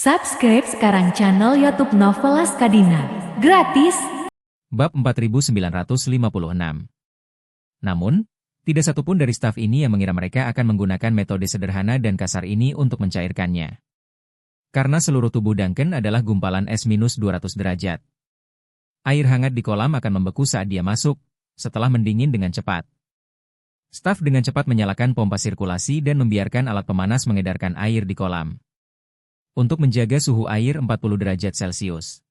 Subscribe sekarang channel YouTube Novelas Kadina. Gratis. Bab 4956. Namun, tidak satupun dari staf ini yang mengira mereka akan menggunakan metode sederhana dan kasar ini untuk mencairkannya. Karena seluruh tubuh Duncan adalah gumpalan es minus 200 derajat. Air hangat di kolam akan membeku saat dia masuk, setelah mendingin dengan cepat. Staf dengan cepat menyalakan pompa sirkulasi dan membiarkan alat pemanas mengedarkan air di kolam. Untuk menjaga suhu air 40 derajat Celcius.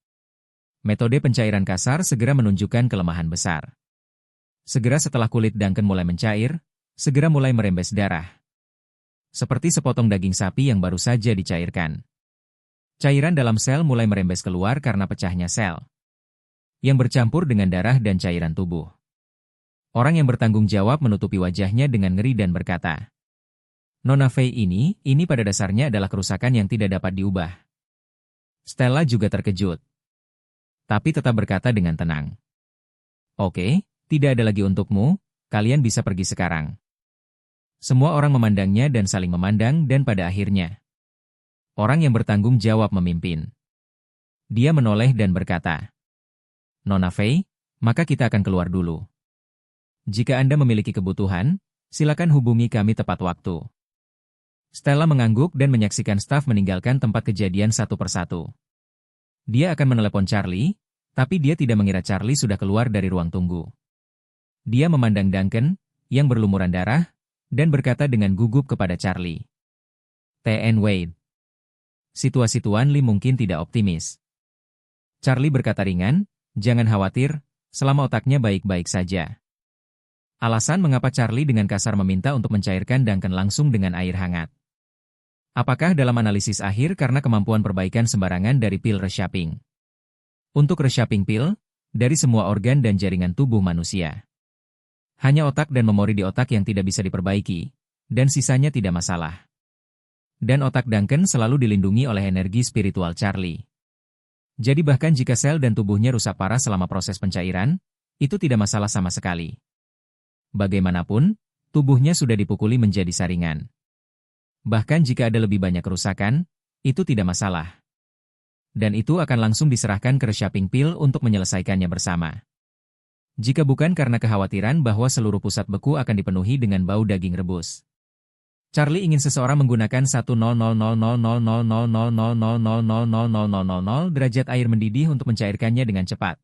Metode pencairan kasar segera menunjukkan kelemahan besar. Segera setelah kulit Duncan mulai mencair, segera mulai merembes darah. Seperti sepotong daging sapi yang baru saja dicairkan. Cairan dalam sel mulai merembes keluar karena pecahnya sel. Yang bercampur dengan darah dan cairan tubuh. Orang yang bertanggung jawab menutupi wajahnya dengan ngeri dan berkata, Nona Fei ini pada dasarnya adalah kerusakan yang tidak dapat diubah. Stella juga terkejut. Tapi tetap berkata dengan tenang. Oke, tidak ada lagi untukmu, kalian bisa pergi sekarang. Semua orang memandangnya dan saling memandang dan pada akhirnya. Orang yang bertanggung jawab memimpin. Dia menoleh dan berkata, Nona Fei, maka kita akan keluar dulu. Jika Anda memiliki kebutuhan, silakan hubungi kami tepat waktu. Stella mengangguk dan menyaksikan staf meninggalkan tempat kejadian satu persatu. Dia akan menelepon Charlie, tapi dia tidak mengira Charlie sudah keluar dari ruang tunggu. Dia memandang Duncan, yang berlumuran darah, dan berkata dengan gugup kepada Charlie. T.N. Wade. Situasi Tuan Lee mungkin tidak optimis. Charlie berkata ringan, jangan khawatir, selama otaknya baik-baik saja. Alasan mengapa Charlie dengan kasar meminta untuk mencairkan Duncan langsung dengan air hangat. Apakah dalam analisis akhir karena kemampuan perbaikan sembarangan dari pil reshaping? Untuk reshaping pil, dari semua organ dan jaringan tubuh manusia. Hanya otak dan memori di otak yang tidak bisa diperbaiki, dan sisanya tidak masalah. Dan otak Duncan selalu dilindungi oleh energi spiritual Charlie. Jadi bahkan jika sel dan tubuhnya rusak parah selama proses pencairan, itu tidak masalah sama sekali. Bagaimanapun, tubuhnya sudah dipukuli menjadi saringan. Bahkan jika ada lebih banyak kerusakan, itu tidak masalah. Dan itu akan langsung diserahkan ke reshaping pil untuk menyelesaikannya bersama. Jika bukan karena kekhawatiran bahwa seluruh pusat beku akan dipenuhi dengan bau daging rebus. Charlie ingin seseorang menggunakan 1000000000000000000 derajat air mendidih untuk mencairkannya dengan cepat.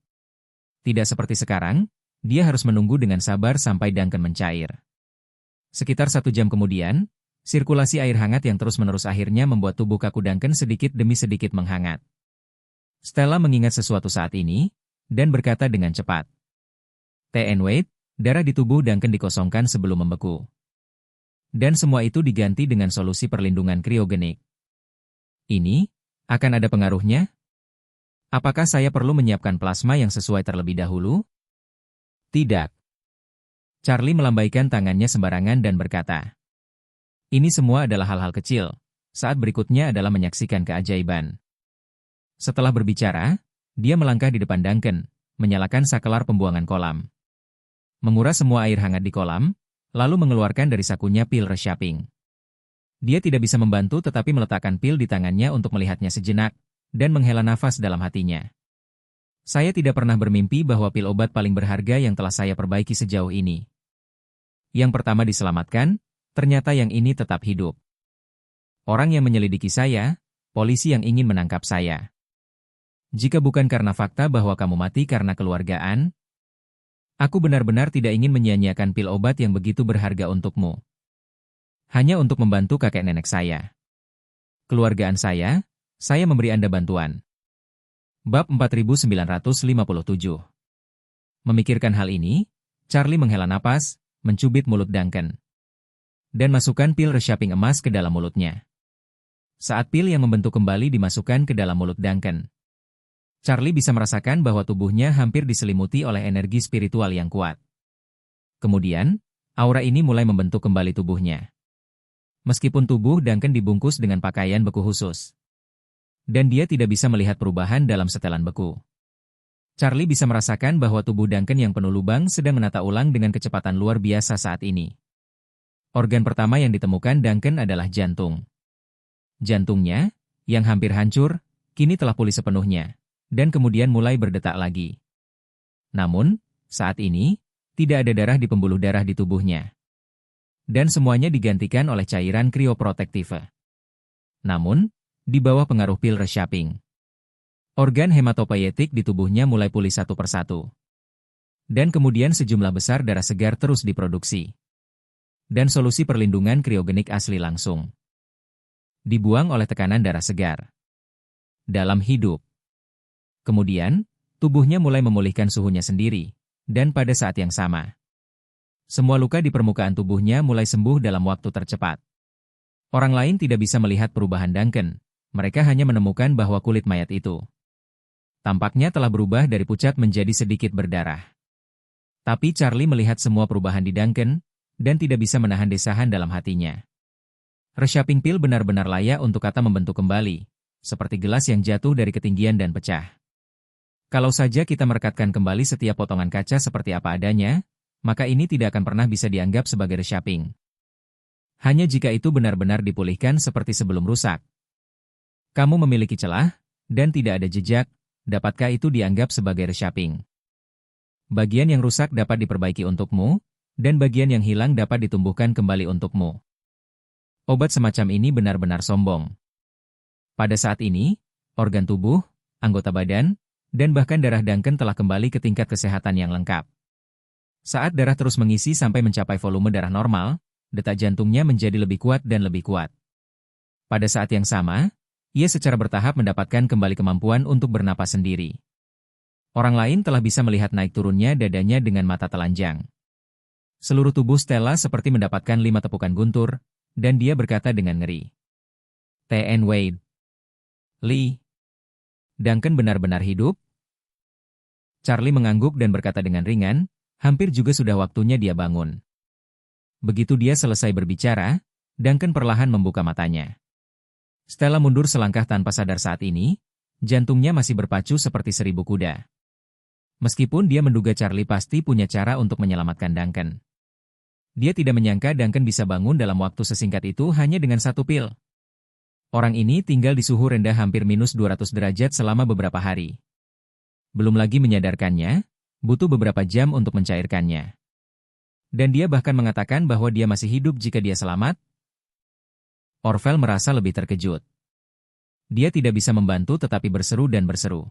Tidak seperti sekarang, dia harus menunggu dengan sabar sampai Duncan mencair. Sekitar 1 jam kemudian, sirkulasi air hangat yang terus-menerus akhirnya membuat tubuh kaku Duncan sedikit demi sedikit menghangat. Stella mengingat sesuatu saat ini, dan berkata dengan cepat. T.N. Wade, darah di tubuh Duncan dikosongkan sebelum membeku. Dan semua itu diganti dengan solusi perlindungan kriogenik. Ini, akan ada pengaruhnya? Apakah saya perlu menyiapkan plasma yang sesuai terlebih dahulu? Tidak. Charlie melambaikan tangannya sembarangan dan berkata. Ini semua adalah hal-hal kecil, saat berikutnya adalah menyaksikan keajaiban. Setelah berbicara, dia melangkah di depan Duncan, menyalakan sakelar pembuangan kolam. Menguras semua air hangat di kolam, lalu mengeluarkan dari sakunya pil reshaping. Dia tidak bisa membantu tetapi meletakkan pil di tangannya untuk melihatnya sejenak, dan menghela nafas dalam hatinya. Saya tidak pernah bermimpi bahwa pil obat paling berharga yang telah saya perbaiki sejauh ini. Yang pertama diselamatkan, ternyata yang ini tetap hidup. Orang yang menyelidiki saya, polisi yang ingin menangkap saya. Jika bukan karena fakta bahwa kamu mati karena keluargaan, aku benar-benar tidak ingin menyia-nyiakan pil obat yang begitu berharga untukmu. Hanya untuk membantu kakek nenek saya. Keluargaan saya memberi Anda bantuan. Bab 4957. Memikirkan hal ini, Charlie menghela napas, mencubit mulut Duncan. Dan masukkan pil reshaping emas ke dalam mulutnya. Saat pil yang membentuk kembali dimasukkan ke dalam mulut Duncan, Charlie bisa merasakan bahwa tubuhnya hampir diselimuti oleh energi spiritual yang kuat. Kemudian, aura ini mulai membentuk kembali tubuhnya. Meskipun tubuh Duncan dibungkus dengan pakaian beku khusus. Dan dia tidak bisa melihat perubahan dalam setelan beku. Charlie bisa merasakan bahwa tubuh Duncan yang penuh lubang sedang menata ulang dengan kecepatan luar biasa saat ini. Organ pertama yang ditemukan Duncan adalah jantung. Jantungnya, yang hampir hancur, kini telah pulih sepenuhnya, dan kemudian mulai berdetak lagi. Namun, saat ini, tidak ada darah di pembuluh darah di tubuhnya. Dan semuanya digantikan oleh cairan krioprotektif. Namun, di bawah pengaruh pil reshaping, organ hematopoietik di tubuhnya mulai pulih satu persatu. Dan kemudian sejumlah besar darah segar terus diproduksi. Dan solusi perlindungan kriogenik asli langsung dibuang oleh tekanan darah segar dalam hidup. Kemudian, tubuhnya mulai memulihkan suhunya sendiri, dan pada saat yang sama, semua luka di permukaan tubuhnya mulai sembuh dalam waktu tercepat. Orang lain tidak bisa melihat perubahan Duncan, mereka hanya menemukan bahwa kulit mayat itu tampaknya telah berubah dari pucat menjadi sedikit berdarah. Tapi Charlie melihat semua perubahan di Duncan, dan tidak bisa menahan desahan dalam hatinya. Reshaping pil benar-benar layak untuk kata membentuk kembali, seperti gelas yang jatuh dari ketinggian dan pecah. Kalau saja kita merekatkan kembali setiap potongan kaca seperti apa adanya, maka ini tidak akan pernah bisa dianggap sebagai reshaping. Hanya jika itu benar-benar dipulihkan seperti sebelum rusak. Kamu memiliki celah, dan tidak ada jejak, dapatkah itu dianggap sebagai reshaping? Bagian yang rusak dapat diperbaiki untukmu, dan bagian yang hilang dapat ditumbuhkan kembali untukmu. Obat semacam ini benar-benar sombong. Pada saat ini, organ tubuh, anggota badan, dan bahkan darah Duncan telah kembali ke tingkat kesehatan yang lengkap. Saat darah terus mengisi sampai mencapai volume darah normal, detak jantungnya menjadi lebih kuat dan lebih kuat. Pada saat yang sama, ia secara bertahap mendapatkan kembali kemampuan untuk bernapas sendiri. Orang lain telah bisa melihat naik turunnya dadanya dengan mata telanjang. Seluruh tubuh Stella seperti mendapatkan 5 tepukan guntur, dan dia berkata dengan ngeri. T.N. Wade. Lee. Duncan benar-benar hidup? Charlie mengangguk dan berkata dengan ringan, hampir juga sudah waktunya dia bangun. Begitu dia selesai berbicara, Duncan perlahan membuka matanya. Stella mundur selangkah tanpa sadar saat ini, jantungnya masih berpacu seperti 1000 kuda. Meskipun dia menduga Charlie pasti punya cara untuk menyelamatkan Duncan. Dia tidak menyangka Duncan bisa bangun dalam waktu sesingkat itu hanya dengan 1 pil. Orang ini tinggal di suhu rendah hampir minus 200 derajat selama beberapa hari. Belum lagi menyadarkannya, butuh beberapa jam untuk mencairkannya. Dan dia bahkan mengatakan bahwa dia masih hidup jika dia selamat. Orvel merasa lebih terkejut. Dia tidak bisa membantu tetapi berseru dan berseru.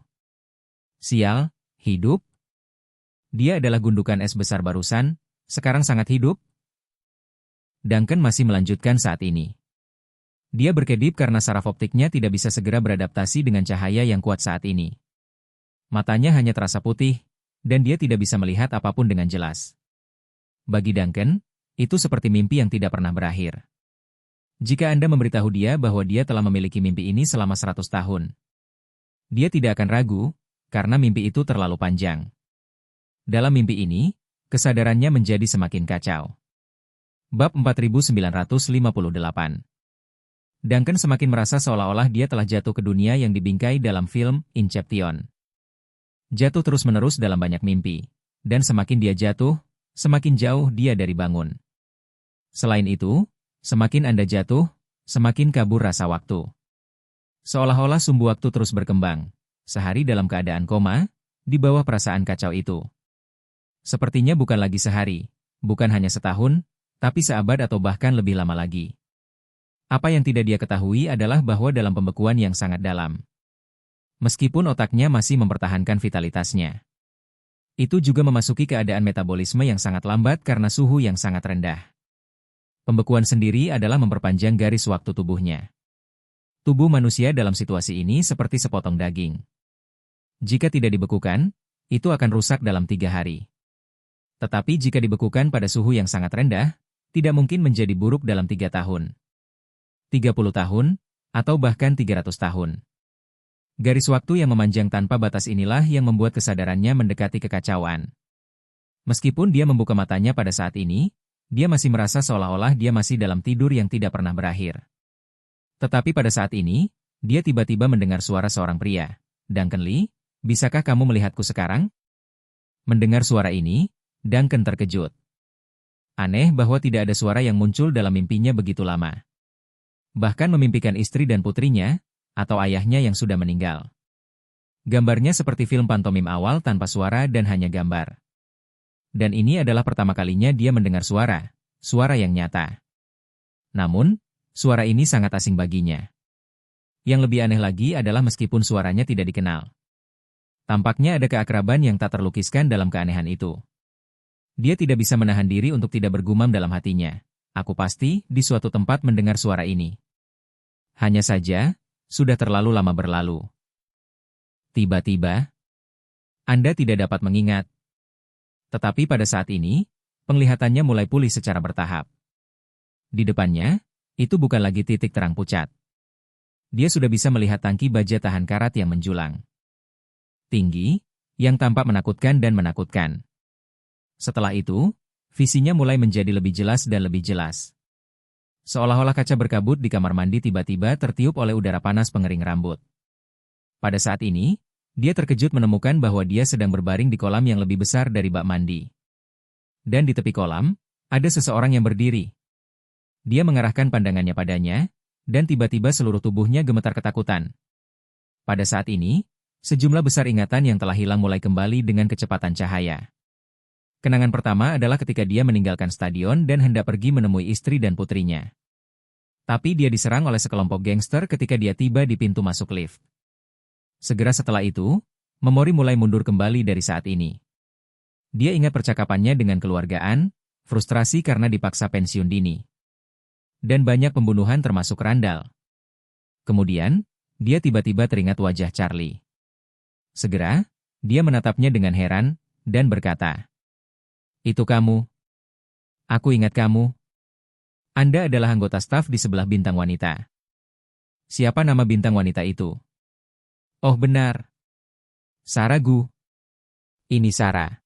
Sial, hidup? Dia adalah gundukan es besar barusan, sekarang sangat hidup? Duncan masih melanjutkan saat ini. Dia berkedip karena saraf optiknya tidak bisa segera beradaptasi dengan cahaya yang kuat saat ini. Matanya hanya terasa putih, dan dia tidak bisa melihat apapun dengan jelas. Bagi Duncan, itu seperti mimpi yang tidak pernah berakhir. Jika Anda memberitahu dia bahwa dia telah memiliki mimpi ini selama 100 tahun, dia tidak akan ragu, karena mimpi itu terlalu panjang. Dalam mimpi ini, kesadarannya menjadi semakin kacau. Bab 4958. Duncan semakin merasa seolah-olah dia telah jatuh ke dunia yang dibingkai dalam film Inception. Jatuh terus-menerus dalam banyak mimpi, dan semakin dia jatuh, semakin jauh dia dari bangun. Selain itu, semakin Anda jatuh, semakin kabur rasa waktu. Seolah-olah sumbu waktu terus berkembang, sehari dalam keadaan koma, di bawah perasaan kacau itu. Sepertinya bukan lagi sehari, bukan hanya setahun, tapi seabad atau bahkan lebih lama lagi. Apa yang tidak dia ketahui adalah bahwa dalam pembekuan yang sangat dalam, meskipun otaknya masih mempertahankan vitalitasnya, itu juga memasuki keadaan metabolisme yang sangat lambat karena suhu yang sangat rendah. Pembekuan sendiri adalah memperpanjang garis waktu tubuhnya. Tubuh manusia dalam situasi ini seperti sepotong daging. Jika tidak dibekukan, itu akan rusak dalam 3 hari. Tetapi jika dibekukan pada suhu yang sangat rendah, tidak mungkin menjadi buruk dalam 3 tahun. 30 tahun, atau bahkan 300 tahun. Garis waktu yang memanjang tanpa batas inilah yang membuat kesadarannya mendekati kekacauan. Meskipun dia membuka matanya pada saat ini, dia masih merasa seolah-olah dia masih dalam tidur yang tidak pernah berakhir. Tetapi pada saat ini, dia tiba-tiba mendengar suara seorang pria. Duncan Lee, bisakah kamu melihatku sekarang? Mendengar suara ini, Duncan terkejut. Aneh bahwa tidak ada suara yang muncul dalam mimpinya begitu lama. Bahkan memimpikan istri dan putrinya, atau ayahnya yang sudah meninggal. Gambarnya seperti film pantomim awal tanpa suara dan hanya gambar. Dan ini adalah pertama kalinya dia mendengar suara yang nyata. Namun, suara ini sangat asing baginya. Yang lebih aneh lagi adalah meskipun suaranya tidak dikenal. Tampaknya ada keakraban yang tak terlukiskan dalam keanehan itu. Dia tidak bisa menahan diri untuk tidak bergumam dalam hatinya. Aku pasti di suatu tempat mendengar suara ini. Hanya saja, sudah terlalu lama berlalu. Tiba-tiba, Anda tidak dapat mengingat. Tetapi pada saat ini, penglihatannya mulai pulih secara bertahap. Di depannya, itu bukan lagi titik terang pucat. Dia sudah bisa melihat tangki baja tahan karat yang menjulang. Tinggi, yang tampak menakutkan dan menakutkan. Setelah itu, visinya mulai menjadi lebih jelas dan lebih jelas. Seolah-olah kaca berkabut di kamar mandi tiba-tiba tertiup oleh udara panas pengering rambut. Pada saat ini, dia terkejut menemukan bahwa dia sedang berbaring di kolam yang lebih besar dari bak mandi. Dan di tepi kolam, ada seseorang yang berdiri. Dia mengarahkan pandangannya padanya, dan tiba-tiba seluruh tubuhnya gemetar ketakutan. Pada saat ini, sejumlah besar ingatan yang telah hilang mulai kembali dengan kecepatan cahaya. Kenangan pertama adalah ketika dia meninggalkan stadion dan hendak pergi menemui istri dan putrinya. Tapi dia diserang oleh sekelompok gangster ketika dia tiba di pintu masuk lift. Segera setelah itu, memori mulai mundur kembali dari saat ini. Dia ingat percakapannya dengan keluargaan, frustrasi karena dipaksa pensiun dini. Dan banyak pembunuhan termasuk Randall. Kemudian, dia tiba-tiba teringat wajah Charlie. Segera, dia menatapnya dengan heran, dan berkata, "Itu kamu. Aku ingat kamu. Anda adalah anggota staf di sebelah bintang wanita." "Siapa nama bintang wanita itu?" "Oh benar. Sarah Gu. Ini Sarah.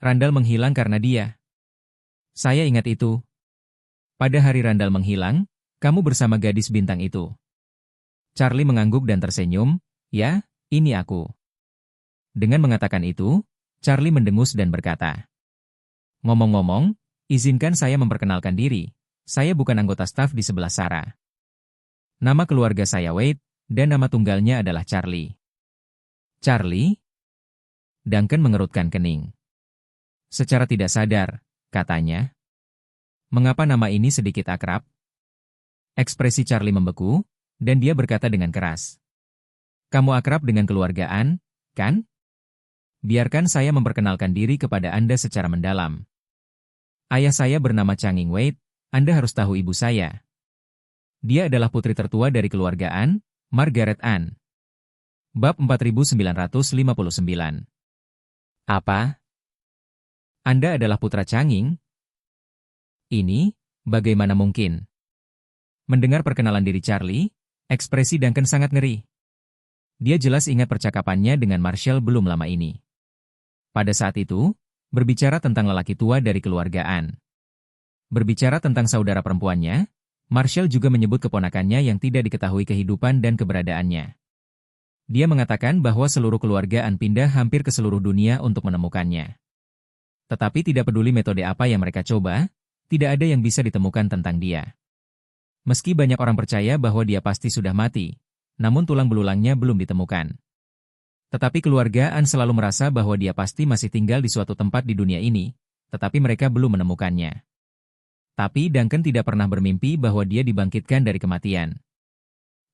Randall menghilang karena dia." "Saya ingat itu. Pada hari Randall menghilang, kamu bersama gadis bintang itu." Charlie mengangguk dan tersenyum, "Ya, ini aku." Dengan mengatakan itu, Charlie mendengus dan berkata, "Ngomong-ngomong, izinkan saya memperkenalkan diri. Saya bukan anggota staf di sebelah Sarah. Nama keluarga saya Wade, dan nama tunggalnya adalah Charlie." "Charlie?" Duncan mengerutkan kening. "Secara tidak sadar," katanya. "Mengapa nama ini sedikit akrab?" Ekspresi Charlie membeku, dan dia berkata dengan keras, "Kamu akrab dengan keluargaan, kan? Biarkan saya memperkenalkan diri kepada Anda secara mendalam. Ayah saya bernama Changing Wade, Anda harus tahu ibu saya. Dia adalah putri tertua dari keluargaan, Margaret Ann." Bab 4959. "Apa? Anda adalah putra Changing? Ini, bagaimana mungkin?" Mendengar perkenalan diri Charlie, ekspresi Duncan sangat ngeri. Dia jelas ingat percakapannya dengan Marshall belum lama ini. Pada saat itu, berbicara tentang lelaki tua dari keluargaan. Berbicara tentang saudara perempuannya, Marshall juga menyebut keponakannya yang tidak diketahui kehidupan dan keberadaannya. Dia mengatakan bahwa seluruh keluargaan pindah hampir ke seluruh dunia untuk menemukannya. Tetapi tidak peduli metode apa yang mereka coba, tidak ada yang bisa ditemukan tentang dia. Meski banyak orang percaya bahwa dia pasti sudah mati, namun tulang belulangnya belum ditemukan. Tetapi keluarga Ann selalu merasa bahwa dia pasti masih tinggal di suatu tempat di dunia ini, tetapi mereka belum menemukannya. Tapi Duncan tidak pernah bermimpi bahwa dia dibangkitkan dari kematian.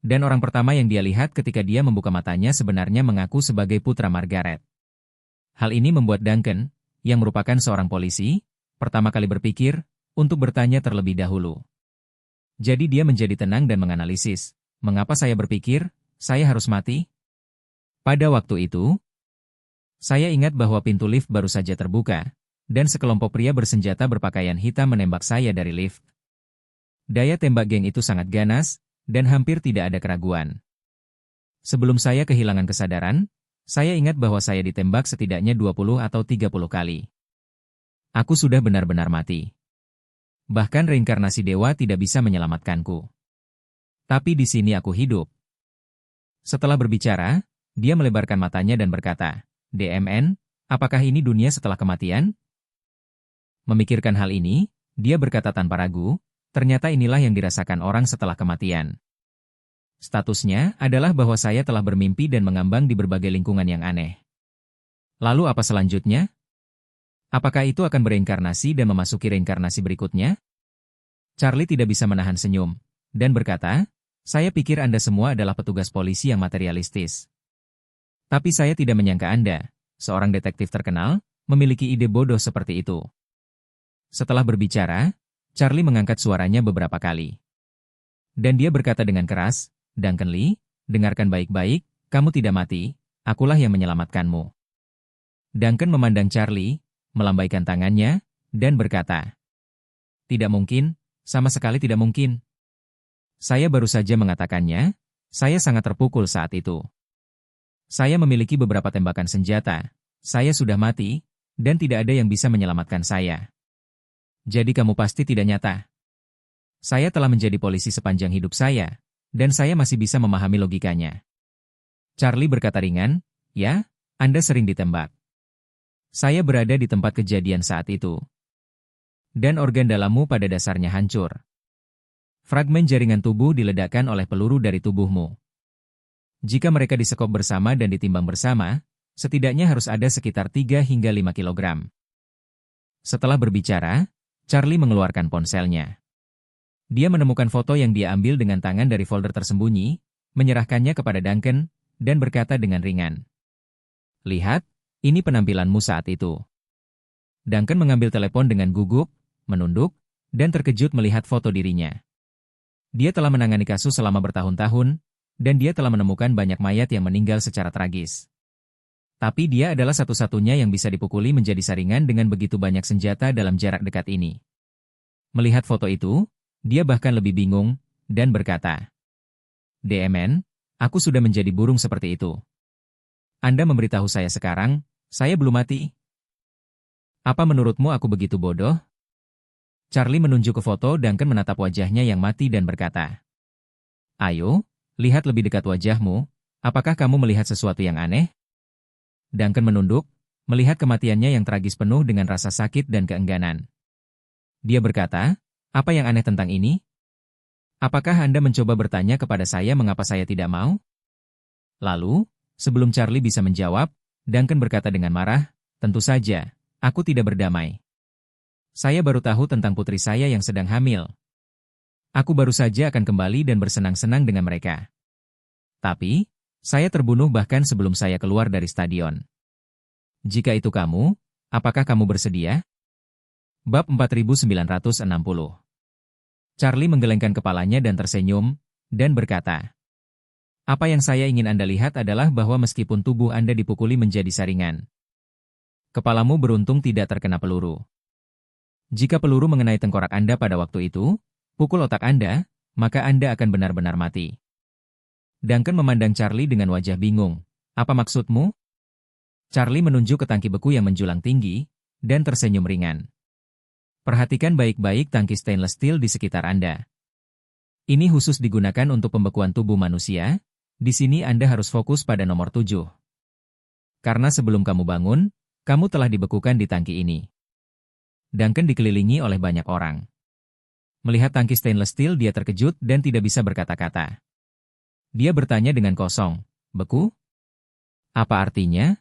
Dan orang pertama yang dia lihat ketika dia membuka matanya sebenarnya mengaku sebagai putra Margaret. Hal ini membuat Duncan, yang merupakan seorang polisi, pertama kali berpikir untuk bertanya terlebih dahulu. Jadi dia menjadi tenang dan menganalisis, mengapa saya berpikir, saya harus mati? Pada waktu itu, saya ingat bahwa pintu lift baru saja terbuka, dan sekelompok pria bersenjata berpakaian hitam menembak saya dari lift. Daya tembak geng itu sangat ganas, dan hampir tidak ada keraguan. Sebelum saya kehilangan kesadaran, saya ingat bahwa saya ditembak setidaknya 20 atau 30 kali. Aku sudah benar-benar mati. Bahkan reinkarnasi dewa tidak bisa menyelamatkanku. Tapi di sini aku hidup. Setelah berbicara, dia melebarkan matanya dan berkata, "DMN, apakah ini dunia setelah kematian?" Memikirkan hal ini, dia berkata tanpa ragu, ternyata inilah yang dirasakan orang setelah kematian. Statusnya adalah bahwa saya telah bermimpi dan mengambang di berbagai lingkungan yang aneh. Lalu apa selanjutnya? Apakah itu akan bereinkarnasi dan memasuki reinkarnasi berikutnya? Charlie tidak bisa menahan senyum, dan berkata, saya pikir Anda semua adalah petugas polisi yang materialistis. Tapi saya tidak menyangka Anda, seorang detektif terkenal, memiliki ide bodoh seperti itu. Setelah berbicara, Charlie mengangkat suaranya beberapa kali. Dan dia berkata dengan keras, Duncan Lee, dengarkan baik-baik, kamu tidak mati, akulah yang menyelamatkanmu. Duncan memandang Charlie, melambaikan tangannya, dan berkata, tidak mungkin, sama sekali tidak mungkin. Saya baru saja mengatakannya, saya sangat terpukul saat itu. Saya memiliki beberapa tembakan senjata, saya sudah mati, dan tidak ada yang bisa menyelamatkan saya. Jadi kamu pasti tidak nyata. Saya telah menjadi polisi sepanjang hidup saya, dan saya masih bisa memahami logikanya. Charlie berkata ringan, ya, Anda sering ditembak. Saya berada di tempat kejadian saat itu. Dan organ dalammu pada dasarnya hancur. Fragmen jaringan tubuh diledakkan oleh peluru dari tubuhmu. Jika mereka disekop bersama dan ditimbang bersama, setidaknya harus ada sekitar 3 hingga 5 kilogram. Setelah berbicara, Charlie mengeluarkan ponselnya. Dia menemukan foto yang dia ambil dengan tangan dari folder tersembunyi, menyerahkannya kepada Duncan, dan berkata dengan ringan. Lihat, ini penampilanmu saat itu. Duncan mengambil telepon dengan gugup, menunduk, dan terkejut melihat foto dirinya. Dia telah menangani kasus selama bertahun-tahun, dan dia telah menemukan banyak mayat yang meninggal secara tragis. Tapi dia adalah satu-satunya yang bisa dipukuli menjadi saringan dengan begitu banyak senjata dalam jarak dekat ini. Melihat foto itu, dia bahkan lebih bingung, dan berkata, DMN, aku sudah menjadi burung seperti itu. Anda memberitahu saya sekarang, saya belum mati. Apa menurutmu aku begitu bodoh? Charlie menunjuk ke foto dan menatap wajahnya yang mati dan berkata, ayo, lihat lebih dekat wajahmu, apakah kamu melihat sesuatu yang aneh? Duncan menunduk, melihat kematiannya yang tragis penuh dengan rasa sakit dan keengganan. Dia berkata, apa yang aneh tentang ini? Apakah Anda mencoba bertanya kepada saya mengapa saya tidak mau? Lalu, sebelum Charlie bisa menjawab, Duncan berkata dengan marah, tentu saja, aku tidak berdamai. Saya baru tahu tentang putri saya yang sedang hamil. Aku baru saja akan kembali dan bersenang-senang dengan mereka. Tapi, saya terbunuh bahkan sebelum saya keluar dari stadion. Jika itu kamu, apakah kamu bersedia? Bab 4960. Charlie menggelengkan kepalanya dan tersenyum, dan berkata, apa yang saya ingin Anda lihat adalah bahwa meskipun tubuh Anda dipukuli menjadi saringan, kepalamu beruntung tidak terkena peluru. Jika peluru mengenai tengkorak Anda pada waktu itu, pukul otak Anda, maka Anda akan benar-benar mati. Duncan memandang Charlie dengan wajah bingung. Apa maksudmu? Charlie menunjuk ke tangki beku yang menjulang tinggi, dan tersenyum ringan. Perhatikan baik-baik tangki stainless steel di sekitar Anda. Ini khusus digunakan untuk pembekuan tubuh manusia, di sini Anda harus fokus pada nomor 7. Karena sebelum kamu bangun, kamu telah dibekukan di tangki ini. Duncan dikelilingi oleh banyak orang. Melihat tangki stainless steel dia terkejut dan tidak bisa berkata-kata. Dia bertanya dengan kosong, beku? Apa artinya?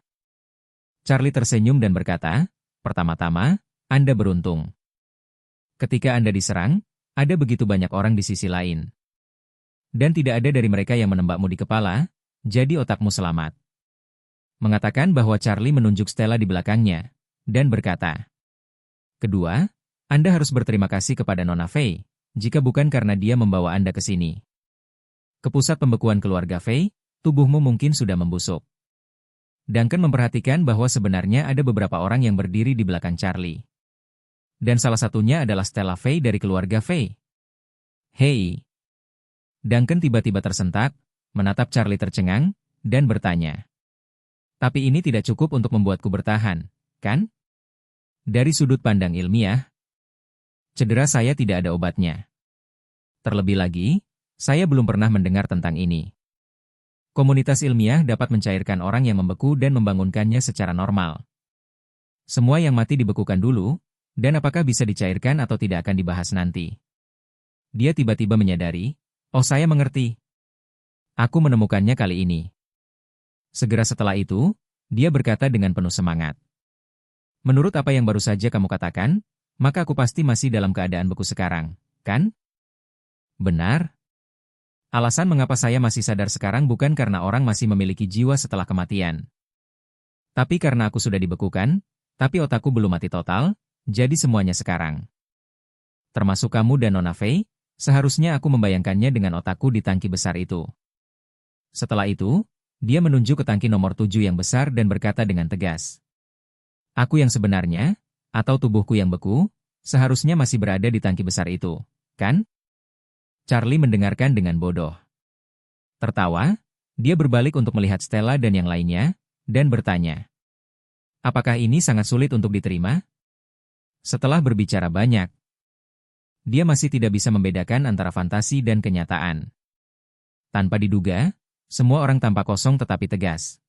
Charlie tersenyum dan berkata, pertama-tama, Anda beruntung. Ketika Anda diserang, ada begitu banyak orang di sisi lain. Dan tidak ada dari mereka yang menembakmu di kepala, jadi otakmu selamat. Mengatakan bahwa Charlie menunjuk Stella di belakangnya, dan berkata, kedua, Anda harus berterima kasih kepada Nona Faye, jika bukan karena dia membawa Anda ke sini. Ke pusat pembekuan keluarga Faye, tubuhmu mungkin sudah membusuk. Duncan memperhatikan bahwa sebenarnya ada beberapa orang yang berdiri di belakang Charlie. Dan salah satunya adalah Stella Faye dari keluarga Faye. Hei! Duncan tiba-tiba tersentak, menatap Charlie tercengang, dan bertanya. Tapi ini tidak cukup untuk membuatku bertahan, kan? Dari sudut pandang ilmiah, cedera saya tidak ada obatnya. Terlebih lagi, saya belum pernah mendengar tentang ini. Komunitas ilmiah dapat mencairkan orang yang membeku dan membangunkannya secara normal. Semua yang mati dibekukan dulu, dan apakah bisa dicairkan atau tidak akan dibahas nanti. Dia tiba-tiba menyadari, oh saya mengerti. Aku menemukannya kali ini. Segera setelah itu, dia berkata dengan penuh semangat. Menurut apa yang baru saja kamu katakan, maka aku pasti masih dalam keadaan beku sekarang, kan? Benar. Alasan mengapa saya masih sadar sekarang bukan karena orang masih memiliki jiwa setelah kematian. Tapi karena aku sudah dibekukan, tapi otakku belum mati total, jadi semuanya sekarang. Termasuk kamu dan Nona Faye, seharusnya aku membayangkannya dengan otakku di tangki besar itu. Setelah itu, dia menunjuk ke tangki nomor 7 yang besar dan berkata dengan tegas. Aku yang sebenarnya, atau tubuhku yang beku, seharusnya masih berada di tangki besar itu, kan? Charlie mendengarkan dengan bodoh. Tertawa, dia berbalik untuk melihat Stella dan yang lainnya, dan bertanya. Apakah ini sangat sulit untuk diterima? Setelah berbicara banyak, dia masih tidak bisa membedakan antara fantasi dan kenyataan. Tanpa diduga, semua orang tampak kosong tetapi tegas.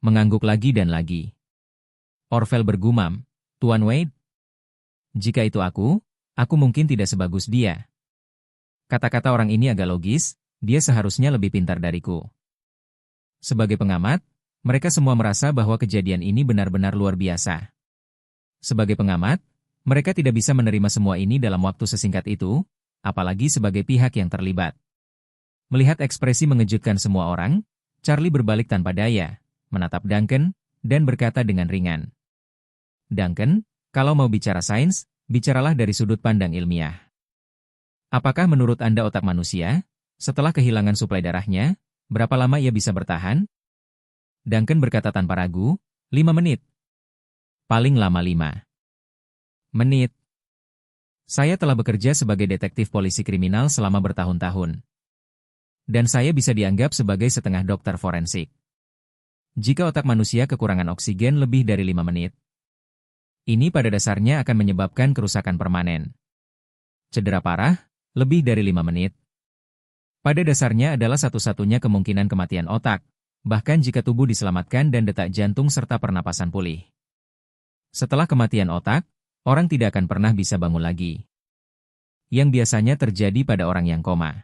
Mengangguk lagi dan lagi. Orvel bergumam, Tuan Wade? Jika itu aku mungkin tidak sebagus dia. Kata-kata orang ini agak logis, dia seharusnya lebih pintar dariku. Sebagai pengamat, mereka semua merasa bahwa kejadian ini benar-benar luar biasa. Sebagai pengamat, mereka tidak bisa menerima semua ini dalam waktu sesingkat itu, apalagi sebagai pihak yang terlibat. Melihat ekspresi mengejutkan semua orang, Charlie berbalik tanpa daya, menatap Duncan, dan berkata dengan ringan. Duncan, kalau mau bicara sains, bicaralah dari sudut pandang ilmiah. Apakah menurut Anda otak manusia, setelah kehilangan suplai darahnya, berapa lama ia bisa bertahan? Duncan berkata tanpa ragu, 5 menit. Paling lama 5 menit. Saya telah bekerja sebagai detektif polisi kriminal selama bertahun-tahun. Dan saya bisa dianggap sebagai setengah dokter forensik. Jika otak manusia kekurangan oksigen lebih dari 5 menit, ini pada dasarnya akan menyebabkan kerusakan permanen. Cedera parah, lebih dari 5 menit. Pada dasarnya adalah satu-satunya kemungkinan kematian otak, bahkan jika tubuh diselamatkan dan detak jantung serta pernapasan pulih. Setelah kematian otak, orang tidak akan pernah bisa bangun lagi. Yang biasanya terjadi pada orang yang koma.